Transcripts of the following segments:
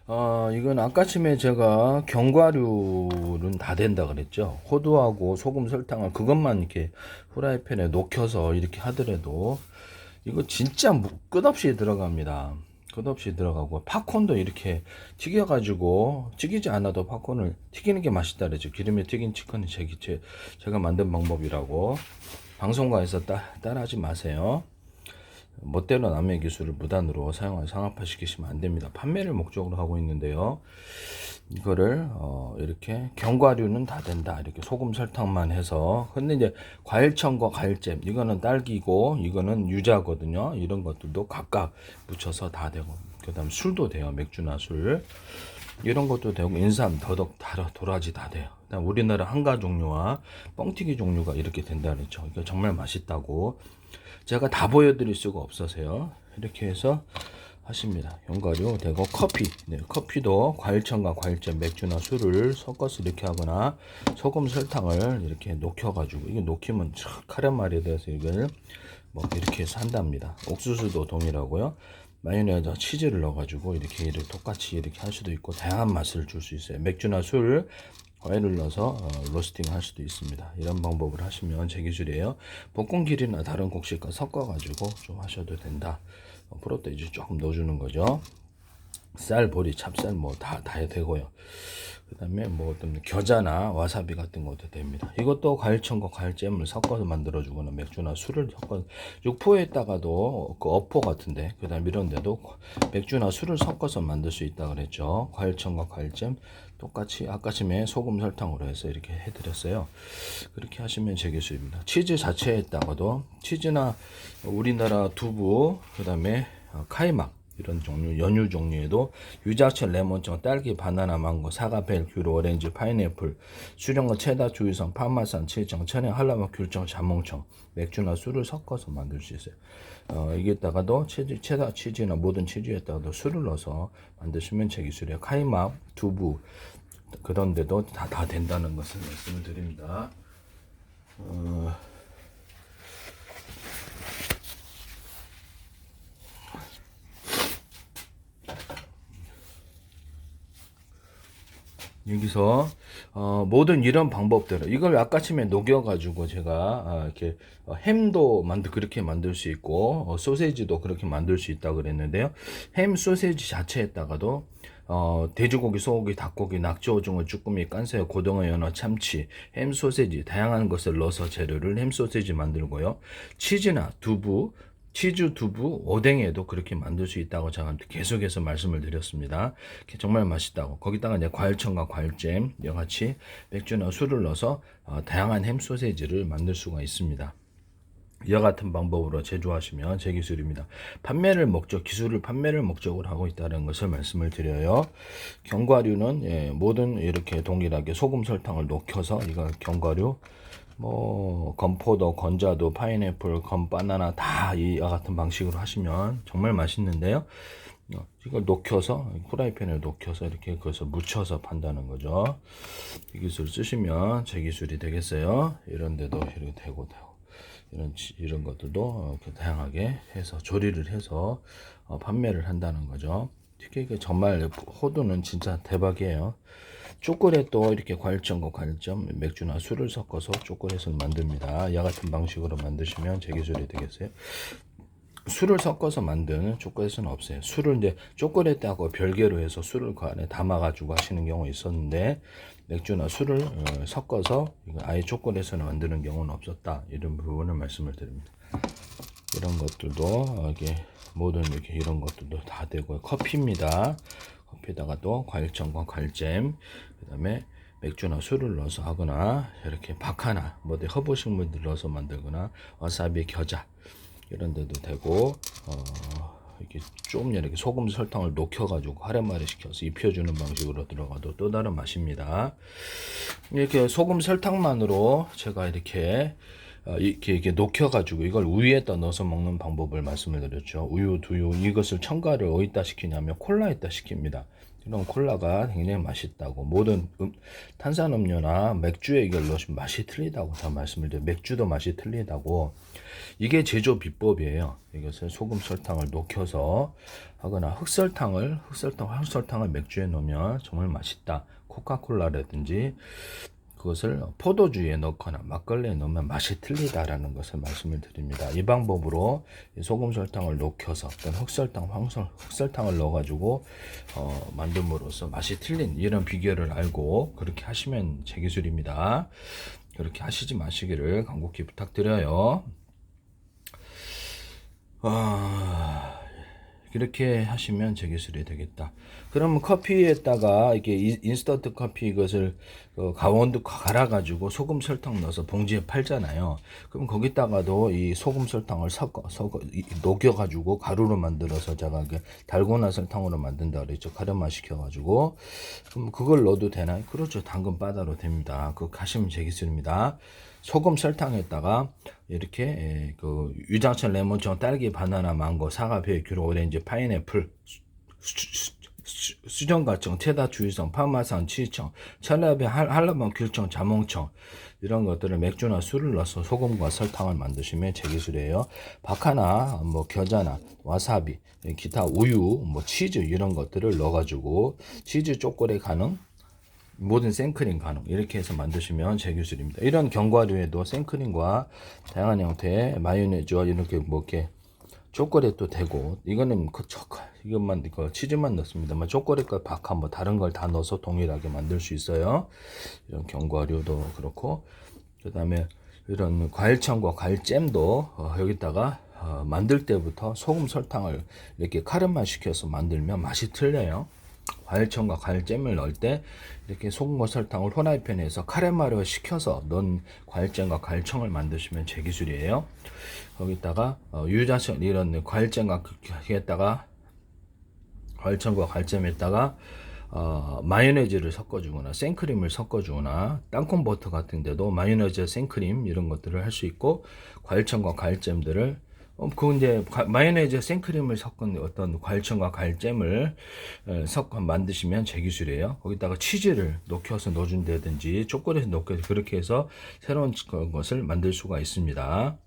이건 아까쯤에 제가 견과류는 다 된다 그랬죠. 호두하고 소금, 설탕을 그것만 이렇게 후라이팬에 녹여서 이렇게 하더라도 이거 진짜 끝없이 들어갑니다. 끝없이 들어가고 팝콘도 이렇게 튀겨가지고 튀기지 않아도 팝콘을 튀기는 게 맛있다 그랬죠. 기름에 튀긴 치킨은 제가 만든 방법이라고 방송가에서 따라하지 마세요. 멋대로 남의 기술을 무단으로 사용하여 상업화시키시면 안 됩니다. 판매를 목적으로 하고 있는데요. 이거를 이렇게 견과류는 다 된다. 이렇게 소금 설탕만 해서. 근데 이제 과일청과 과일잼 이거는 딸기고 이거는 유자거든요. 이런 것들도 각각 묻혀서 다 되고. 그다음 술도 돼요. 맥주나 술. 이런 것도 되고 인삼, 더덕, 도라지 다 돼요. 그다음 우리나라 한가 종류와 뻥튀기 종류가 이렇게 된다 그랬죠. 이거 정말 맛있다고. 제가 다 보여드릴 수가 없어서요. 이렇게 해서 하십니다. 견과류 되고 커피. 네, 커피도 과일청과 과일잼, 맥주나 술을 섞어서 이렇게 하거나 소금, 설탕을 이렇게 녹여가지고 이게 녹이면 카레말이 돼서 이걸 뭐 이렇게 해서 한답니다. 옥수수도 동일하고요. 마요네즈, 치즈를 넣어가지고 이렇게 똑같이 이렇게 할 수도 있고 다양한 맛을 줄 수 있어요. 맥주나 술 과일을 넣어서 로스팅 할 수도 있습니다. 이런 방법을 하시면 제 기술이에요. 볶음길이나 다른 곡식과 섞어가지고 좀 하셔도 된다. 프로테이즈 조금 넣어주는 거죠. 쌀, 보리, 찹쌀 뭐 다 되고요. 그 다음에 뭐 어떤 겨자나 와사비 같은 것도 됩니다. 이것도 과일청과 과일잼을 섞어서 만들어주거나 맥주나 술을 섞어서 육포에다가도 그 어포 같은데 그 다음 이런 데도 맥주나 술을 섞어서 만들 수 있다 그랬죠. 과일청과 과일잼 똑같이 아까쯤에 소금 설탕으로 해서 이렇게 해드렸어요. 그렇게 하시면 제 기술입니다. 치즈 자체에다가도 치즈나 우리나라 두부 그 다음에 카이막 이런 종류, 연유 종류에도 유자청, 레몬청, 딸기, 바나나, 망고, 사과, 벨, 귤, 오렌지, 파인애플, 수령과 체다, 주유성, 파마산, 칠청, 천연, 한라막, 귤청, 자몽청, 맥주나 술을 섞어서 만들 수 있어요. 이게다가도 체다 치즈나 모든 치즈에다가도 술을 넣어서 만드시면 제 기술이에요. 카이막, 두부 그런 데도 다 된다는 것을 말씀을 드립니다. 여기서 모든 이런 방법대로 이걸 아까쯤에 녹여가지고 제가 이렇게 햄도 그렇게 만들 수 있고 소세지도 그렇게 만들 수 있다고 그랬는데요. 햄 소세지 자체에다가도 돼지고기, 소고기, 닭고기, 낙지, 오징어, 쭈꾸미, 깐새우, 고등어, 연어, 참치, 햄 소세지 다양한 것을 넣어서 재료를 햄 소세지 만들고요. 치즈나 두부 치즈 두부 오뎅에도 그렇게 만들 수 있다고 제가 계속해서 말씀을 드렸습니다. 정말 맛있다고. 거기다가 이제 과일청과 과일잼 같이 맥주나 술을 넣어서 다양한 햄 소세지를 만들 수가 있습니다. 이와 같은 방법으로 제조하시면 제 기술입니다. 기술을 판매를 목적으로 하고 있다는 것을 말씀을 드려요. 견과류는 모든 이렇게 동일하게 소금 설탕을 녹여서 이거 견과류 뭐 건포도, 건자도, 파인애플, 건바나나 다 이와 같은 방식으로 하시면 정말 맛있는데요. 이걸 녹여서 프라이팬에 녹여서 이렇게 그것을 묻혀서 판다는 거죠. 이 기술 쓰시면 제 기술이 되겠어요. 이런 데도 이렇게 되고 이런 것들도 다양하게 해서 조리를 해서 판매를 한다는 거죠. 특히 정말 호두는 진짜 대박이에요. 초콜릿도 이렇게 과일점과 과일점, 맥주나 술을 섞어서 초콜릿을 만듭니다. 이 같은 방식으로 만드시면 제 기술이 되겠어요. 술을 섞어서 만드는 초콜릿은 없어요. 술을 이제 초콜릿하고 별개로 해서 술을 그 안에 담아가지고 하시는 경우 있었는데 맥주나 술을 섞어서 아예 초콜릿을 만드는 경우는 없었다. 이런 부분을 말씀을 드립니다. 이런 것들도 이게 모든 이렇게 이런 것들도 다 되고요. 커피입니다. 커피에다가도 과일청과 과일잼, 그다음에 맥주나 술을 넣어서 하거나 이렇게 박하나 뭐 허브식물들 넣어서 만들거나 와사비, 겨자 이런 데도 되고 이렇게 좀 이렇게 소금 설탕을 녹여가지고 카레말이 시켜서 입혀주는 방식으로 들어가도 또 다른 맛입니다. 이렇게 소금 설탕만으로 제가 이렇게 이렇게 녹여가지고 이걸 우유에다 넣어서 먹는 방법을 말씀을 드렸죠. 우유, 두유 이것을 첨가를 어디다 시키냐면 콜라에다 시킵니다. 이런 콜라가 굉장히 맛있다고, 모든 탄산음료나 맥주에 이걸 넣으시면 맛이 틀리다고 다 말씀을 드려요. 맥주도 맛이 틀리다고. 이게 제조 비법이에요. 이것을 소금 설탕을 녹여서 하거나 흑설탕을 맥주에 넣으면 정말 맛있다. 코카콜라라든지 그것을 포도주에 넣거나 막걸리에 넣으면 맛이 틀리다라는 것을 말씀을 드립니다. 이 방법으로 소금 설탕을 녹여서 어떤 흑설탕을 넣어가지고 만듦으로써 맛이 틀린 이런 비결을 알고 그렇게 하시면 제 기술입니다. 그렇게 하시지 마시기를 간곡히 부탁드려요. 이렇게 하시면 제 기술이 되겠다. 그러면 커피에다가 이게 인스턴트 커피 이것을 강원도 갈아가지고 소금 설탕 넣어서 봉지에 팔잖아요. 그럼 거기다가도 이 소금 설탕을 녹여가지고 가루로 만들어서 제가 달고나 설탕으로 만든다 그랬죠. 가렴화 시켜가지고. 그럼 그걸 넣어도 되나요? 그렇죠. 당근 바다로 됩니다. 그거 하시면 제 기술입니다. 소금 설탕에다가 이렇게 그 유자철, 레몬청, 딸기, 바나나, 망고, 사과, 배, 귤, 오렌지, 파인애플, 수정과청, 체다, 주의성, 파마산, 치청, 찰나베, 한라봉, 귤청, 자몽청 이런 것들을 맥주나 술을 넣어서 소금과 설탕을 만드시면 제 기술이에요. 박하나, 뭐 겨자나, 와사비, 기타 우유, 뭐 치즈 이런 것들을 넣어가지고 치즈 초콜릿 가능. 모든 생크림 가능 이렇게 해서 만드시면 제 기술입니다. 이런 견과류에도 생크림과 다양한 형태의 마요네즈와 이렇게 뭐 이렇게 초콜릿도 되고, 이거는 이것만 치즈만 넣습니다만 초콜릿과 박하 뭐 다른 걸 다 넣어서 동일하게 만들 수 있어요. 이런 견과류도 그렇고, 그다음에 이런 과일청과 과일잼도 여기다가 만들 때부터 소금 설탕을 이렇게 카르마 시켜서 만들면 맛이 틀려요. 과일청과 과일잼을 넣을 때 이렇게 소금과 설탕을 후라이팬에서 카레마를 시켜서 넣은 과일잼과 과일청을 만드시면 제 기술이에요. 거기다가 유자철 이런 과일잼과 과일청과 과일잼에다가 마요네즈를 섞어주거나 생크림을 섞어주거나 땅콩버터 같은 데도 마요네즈, 생크림 이런 것들을 할 수 있고, 과일청과 과일잼들을 그 이제 마요네즈, 생크림을 섞은 어떤 과일청과 과일잼을 섞어 만드시면 제 기술이에요. 거기다가 치즈를 녹여서 넣어준다든지 초콜릿을 녹여서 그렇게 해서 새로운 것을 만들 수가 있습니다.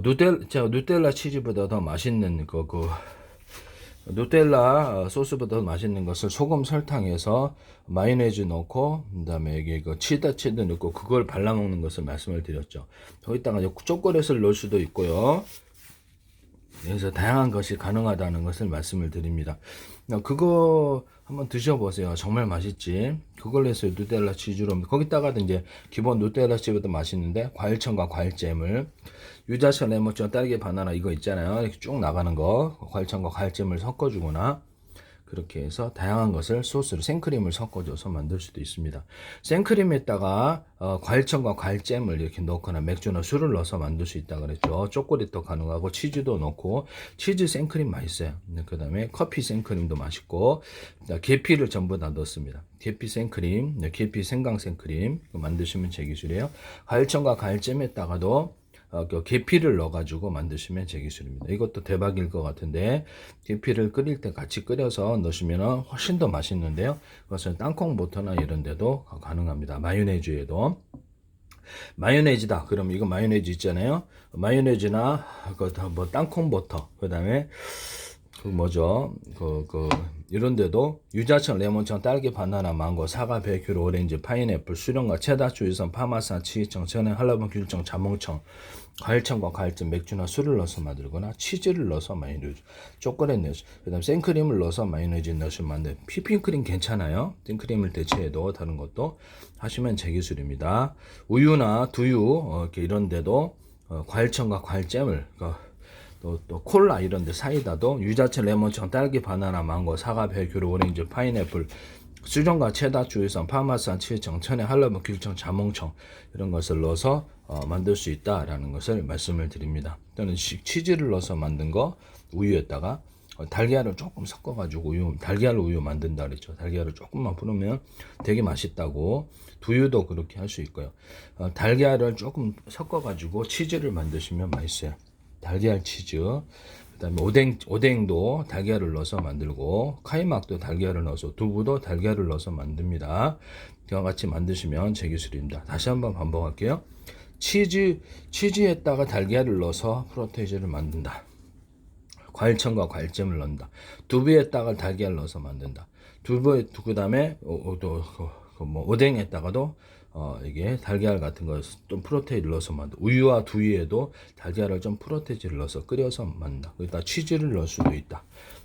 누텔라 치즈보다 더 맛있는 누텔라 소스보다 더 맛있는 것을 소금 설탕해서 마요네즈 넣고, 그 다음에 여기 치즈 넣고 그걸 발라먹는 것을 말씀을 드렸죠. 거기다가 초콜릿을 넣을 수도 있고요. 그래서 다양한 것이 가능하다는 것을 말씀을 드립니다. 그거 한번 드셔보세요. 정말 맛있지. 그걸 해서 누텔라 치즈로, 거기다가도 이제 기본 누텔라 치즈보다 맛있는데 과일청과 과일잼을 유자철, 레몬청, 딸기, 바나나 이거 있잖아요. 이렇게 쭉 나가는 거 과일청과 과일잼을 섞어주거나 그렇게 해서 다양한 것을 소스로 생크림을 섞어줘서 만들 수도 있습니다. 생크림에다가 과일청과 과일잼을 이렇게 넣거나 맥주나 술을 넣어서 만들 수 있다 그랬죠. 초콜릿도 가능하고 치즈도 넣고, 치즈 생크림 맛있어요. 그 다음에 커피 생크림도 맛있고, 계피를 전부 다 넣습니다. 계피 생크림, 계피 생강 생크림 만드시면 제 기술이에요. 과일청과 과일잼에다가도 계피를 넣어가지고 만드시면 제 기술입니다. 이것도 대박일 것 같은데, 계피를 끓일 때 같이 끓여서 넣으시면 훨씬 더 맛있는데요. 그것은 땅콩버터나 이런 데도 가능합니다. 마요네즈에도. 마요네즈다. 그럼 이거 마요네즈 있잖아요. 마요네즈나 뭐 땅콩버터, 그 다음에 이런 데도 유자청, 레몬청, 딸기, 바나나, 망고, 사과, 배, 귤, 오렌지, 파인애플, 수령과 체다, 주유성, 파마산, 치청, 천연, 한라봉, 귤청, 자몽청, 과일청과 과일잼, 맥주나 술을 넣어서 만들거나 치즈를 넣어서 마요네즈, 초콜릿 넣어서, 그 다음 생크림을 넣어서 마요네즈 넣으시면 만든 휘핑크림 괜찮아요. 생크림을 대체해도 다른 것도 하시면 제 기술입니다. 우유나 두유 이렇게 이런 데도 과일청과 과일잼을 또 콜라 이런 데 사이다도 유자철, 레몬청, 딸기, 바나나, 망고, 사과, 배, 귤, 오렌지, 파인애플, 수정과 체다, 주유성, 파마산, 치청, 천연, 한라봉, 귤청, 자몽청 이런 것을 넣어서 만들 수 있다라는 것을 말씀을 드립니다. 또는 치즈를 넣어서 만든 거 우유에다가 달걀을 조금 섞어가지고 달걀 우유 만든다 그랬죠. 달걀을 조금만 풀으면 되게 맛있다고. 두유도 그렇게 할 수 있고요. 달걀을 조금 섞어가지고 치즈를 만드시면 맛있어요. 달걀 치즈. 그다음에 오뎅도 달걀을 넣어서 만들고, 카이막도 달걀을 넣어서, 두부도 달걀을 넣어서 만듭니다. 이와 같이 만드시면 제 기술입니다. 다시 한번 반복할게요. 치즈에다가 달걀을 넣어서 프로테이즈를 만든다. 과일청과 과일잼을 넣는다. 두부에다가 달걀을 넣어서 만든다. 그다음에 오뎅에다가도 이게 달걀 같은 거 좀 프로테이즈를 넣어서 만든다. 우유와 두유에도 달걀을 좀 프로테이즈를 넣어서 끓여서 만든다. 거기다 치즈를 넣을 수도 있다.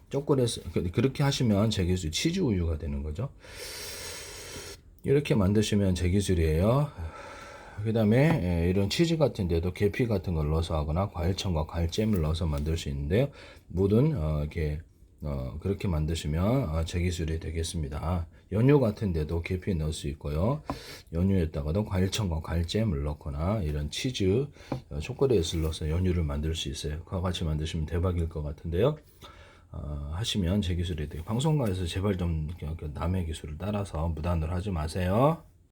초콜릿 그렇게 하시면 제 기술 치즈 우유가 되는 거죠. 이렇게 만드시면 제 기술이에요. 그 다음에 이런 치즈 같은 데도 계피 같은 걸 넣어서 하거나 과일청과 과일잼을 넣어서 만들 수 있는데요. 모든 이렇게 그렇게 만드시면 제 기술이 되겠습니다. 연유 같은 데도 계피 넣을 수 있고요. 연유에다가도 과일청과 과일잼을 넣거나 이런 치즈, 초콜릿을 넣어서 연유를 만들 수 있어요. 그와 같이 만드시면 대박일 것 같은데요. 하시면 제 기술이 되고, 방송가에서 제발 좀 남의 기술을 따라서 무단으로 하지 마세요.